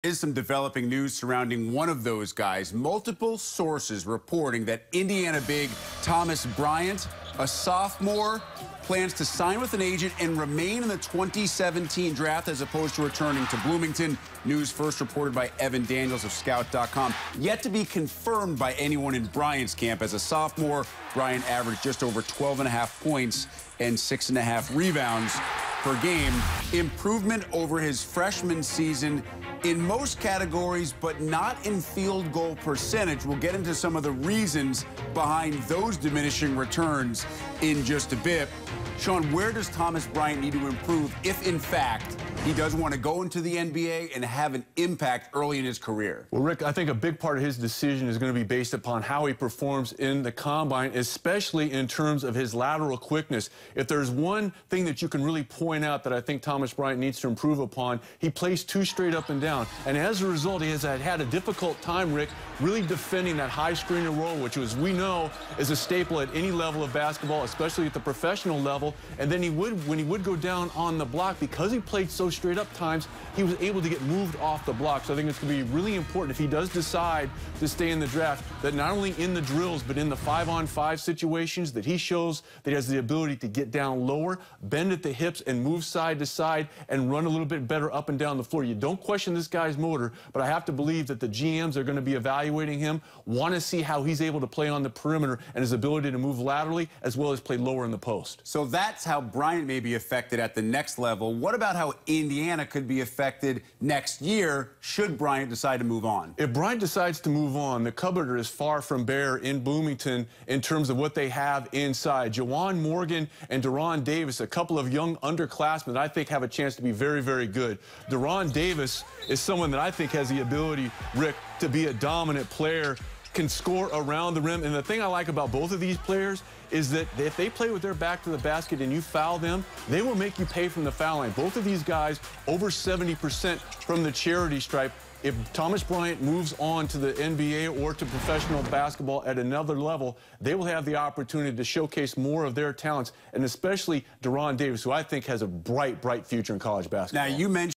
Is some developing news surrounding one of those guys. Multiple sources reporting that Indiana big Thomas Bryant, a sophomore, plans to sign with an agent and remain in the 2017 draft as opposed to returning to Bloomington. News first reported by Evan Daniels of Scout.com. Yet to be confirmed by anyone in Bryant's camp. As a sophomore, Bryant averaged just over 12.5 points and 6.5 rebounds per game. Improvement over his freshman season in most categories, but not in field goal percentage. We'll get into some of the reasons behind those diminishing returns in just a bit. Shon, where does Thomas Bryant need to improve if, in fact, he does want to go into the NBA and have an impact early in his career? Well, Rick, I think a big part of his decision is going to be based upon how he performs in the combine, especially in terms of his lateral quickness. If there's one thing that you can really point out that I think Thomas Bryant needs to improve upon, he plays too straight up and down. And as a result, he has had a difficult time, Rick, really defending that high screener role, which, as we know, is a staple at any level of basketball, especially at the professional level. And then when he would go down on the block, because he played so straight up times, he was able to get moved off the block. So I think it's going to be really important if he does decide to stay in the draft, that not only in the drills, but in the 5-on-5 situations, that he shows that he has the ability to get down lower, bend at the hips, and move side to side, and run a little bit better up and down the floor. You don't question this guy's motor, but I have to believe that the GMs are going to be evaluating him, want to see how he's able to play on the perimeter and his ability to move laterally, as well as play lower in the post. So that's how Bryant may be affected at the next level. What about how Indiana could be affected next year should Bryant decide to move on? If Bryant decides to move on, the cupboard is far from bare in Bloomington in terms of what they have inside. Juwan Morgan and Deron Davis, a couple of young underclassmen that I think have a chance to be very, very good. Deron Davis is someone that I think has the ability, Rick, to be a dominant player, can score around the rim. And the thing I like about both of these players is that if they play with their back to the basket and you foul them, they will make you pay from the foul line. Both of these guys over 70% from the charity stripe. If Thomas Bryant moves on to the NBA or to professional basketball at another level, they will have the opportunity to showcase more of their talents, and especially Deron Davis, who I think has a bright, bright future in college basketball. Now, you mentioned